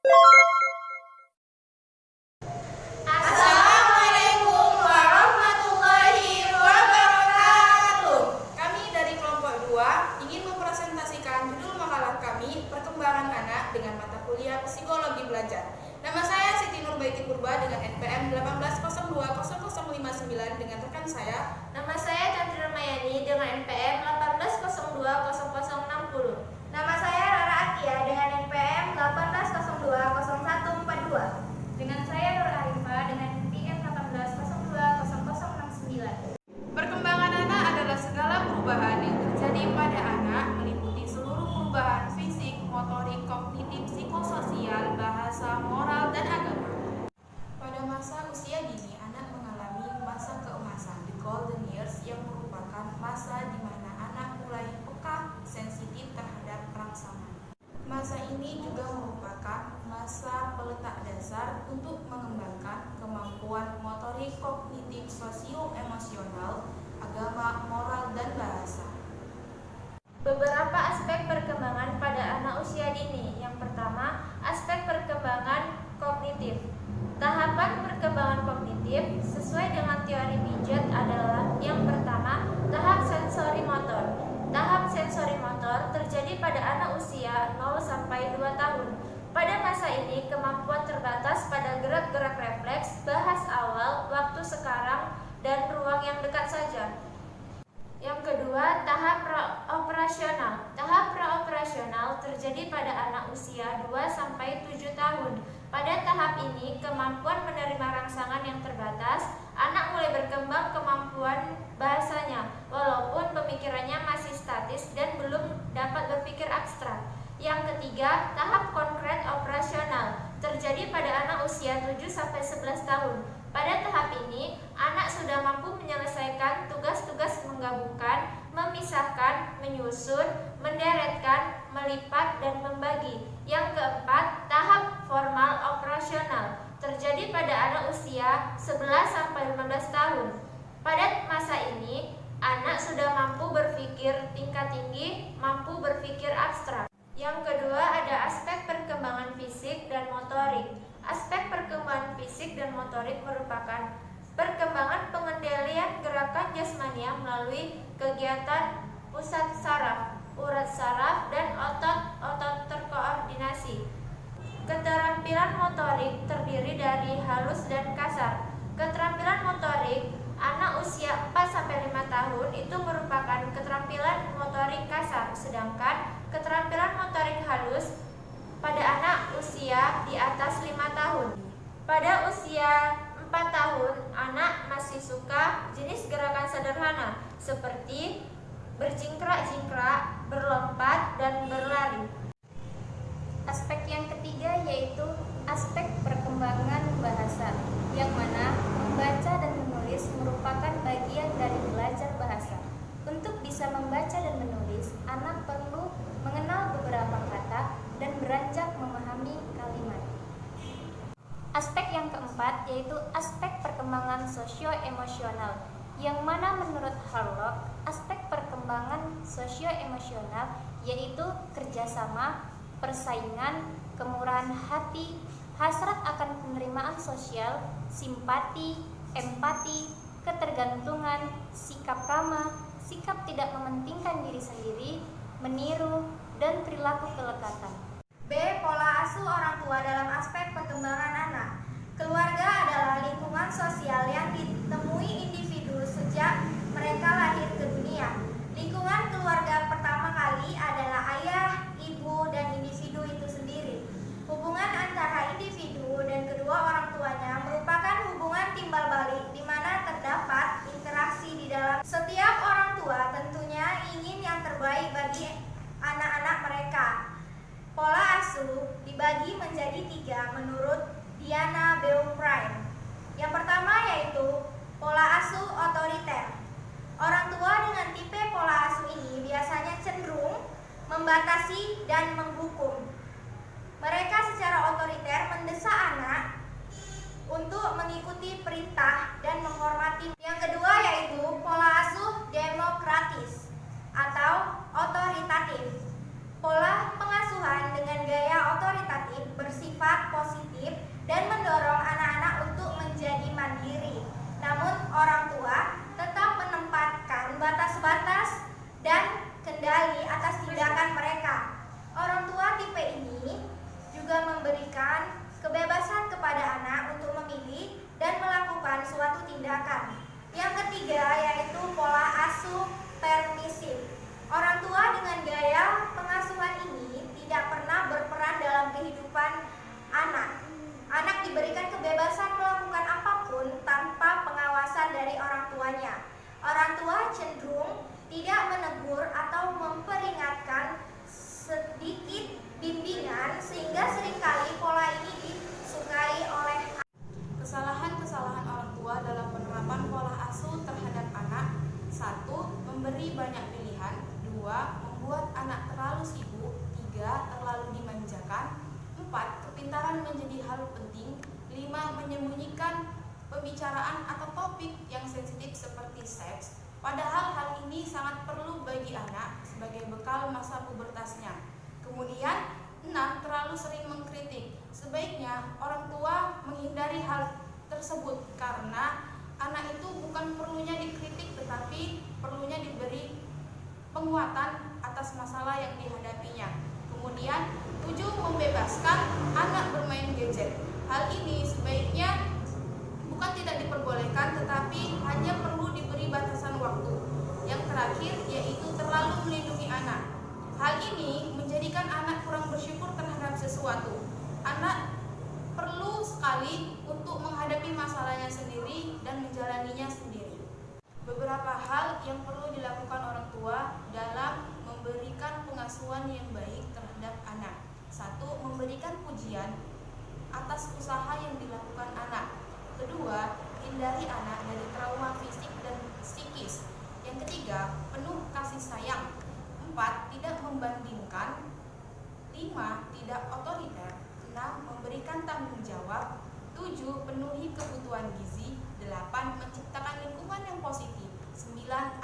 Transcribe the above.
Assalamualaikum warahmatullahi wabarakatuh. Kami dari kelompok 2 ingin mempresentasikan judul makalah kami, Perkembangan Anak dengan mata kuliah Psikologi Belajar. Nama saya Siti Nurbaiti Purba dengan NPM 18020059 dengan rekan saya. Nama saya Chandra Ramayani dengan NPM 18020060. Nama saya Rara Akia dengan NPM 18020142. Dengan saya Nur Arifah dengan NPM 18020069. Perkembangan anak adalah segala perubahan yang terjadi pada anak, meliputi seluruh perubahan fisik, motorik, kognitif, psikososial, bahasa, moral, dan agama. Pada masa usia dini, anak mengalami masa keemasan, the golden years, yang merupakan masa di mana anak mulai peka, sensitif terhadap rangsangan. Masa ini juga merupakan masa peletak dasar untuk mengembangkan kemampuan motorik, kognitif, sosio-emosional, agama, moral, dan bahasa. Beberapa aspek perkembangan pada anak usia dini. Yang pertama, aspek perkembangan kognitif. Tahapan perkembangan kognitif sesuai dengan teori Piaget adalah yang pertama, tahap sensori motor. Tahap sensori motor terjadi pada anak usia 0 sampai 2 tahun. Pada masa ini, kemampuan terbatas pada gerak-gerak refleks, bahas awal, waktu sekarang, dan ruang yang dekat saja. Yang kedua, tahap praoperasional. Tahap praoperasional terjadi pada anak usia 2 sampai 7 tahun. Pada tahap ini, kemampuan menerima rangsangan yang terbatas, anak mulai berkembang kemampuan bahasanya, walaupun pemikirannya masih statis dan belum dapat berpikir abstrak. Yang ketiga, tahap konkret operasional terjadi pada anak usia 7 sampai 11 tahun. Pada tahap ini, anak sudah mampu menyelesaikan tugas-tugas menggabungkan, memisahkan, menyusun, menderetkan, melipat, dan membagi. Yang keempat, tahap formal operasional terjadi pada anak usia 11 sampai 15 tahun. Pada masa ini, anak sudah mampu berpikir tingkat tinggi, mampu berpikir abstrak. Yang kedua, ada aspek perkembangan fisik dan motorik. Aspek perkembangan fisik dan motorik merupakan perkembangan pengendalian gerakan jasmania melalui kegiatan pusat saraf, urat saraf, dan otot-otot terkoordinasi. Keterampilan motorik terdiri dari halus dan kasar. Keterampilan motorik anak usia 4-5 tahun itu merupakan keterampilan motorik kasar, sedangkan keterampilan motorik halus pada anak usia di atas 5 tahun. Pada usia 4 tahun, anak masih suka jenis gerakan sederhana seperti berjingkrak-jingkrak, berlompat, dan berlari. Aspek yang ketiga yaitu aspek perkembangan bahasa, yang mana membaca dan menulis merupakan bagian dari belajar bahasa. Untuk bisa membaca dan menulis, anak perlu mengenal beberapa kata dan beranjak memahami kalimat. Aspek yang keempat yaitu aspek perkembangan sosio-emosional, yang mana menurut Harlock, aspek perkembangan sosio-emosional yaitu kerjasama, persaingan, kemurahan hati, hasrat akan penerimaan sosial, simpati, empati, ketergantungan, sikap ramah, sikap tidak mementingkan diri sendiri, meniru, dan perilaku kelekatan. B. Pola asuh orang tua dalam aspek perkembangan anak. Keluarga adalah lingkungan sosial yang ditemui individu sejak mereka lahir ke dunia. Lingkungan keluarga pertama kali adalah ayah, ibu, dan individu itu sendiri. Hubungan antara individu dan kedua orang tuanya merupakan hubungan timbal balik di mana terdapat interaksi di dalam. Setiap orang tua tentunya ingin yang terbaik bagi anak-anak mereka. Pola asuh dibagi menjadi 3 menurut Diana Beaupré. Yang pertama yaitu pola asuh otoriter. Orang tua dengan tipe pola asuh ini biasanya cenderung membatasi dan menghukum. Mereka secara otoriter mendesak anak untuk mengikuti perintah dan menghormati. Yang kedua yaitu pola asuh demokratis atau otoritatif. Pola pengasuhan dengan gaya otoritatif bersifat pembicaraan atau topik yang sensitif seperti seks. Padahal hal ini sangat perlu bagi anak sebagai bekal masa pubertasnya. Kemudian, 6. Terlalu sering mengkritik. Sebaiknya orang tua menghindari hal tersebut karena anak itu bukan perlunya dikritik tetapi perlunya diberi penguatan atas masalah yang dihadapinya. Kemudian 7. Membebaskan anak bermain gadget. Hal ini sebaiknya bukan tidak diperbolehkan tetapi hanya perlu diberi batasan waktu. Yang terakhir yaitu terlalu melindungi anak. Hal ini menjadikan anak kurang bersyukur terhadap sesuatu. Anak perlu sekali untuk menghadapi masalahnya sendiri dan menjalaninya sendiri. Beberapa hal yang perlu dilakukan orang tua dalam memberikan pengasuhan yang baik terhadap anak. 1. Memberikan pujian atas usaha yang dilakukan anak. Kedua, hindari anak dari trauma fisik dan psikis. Yang ketiga, penuh kasih sayang. 4. Tidak membandingkan. 5. Tidak otoriter. 6. Memberikan tanggung jawab. 7. Penuhi kebutuhan gizi. 8. Menciptakan lingkungan yang positif. 9.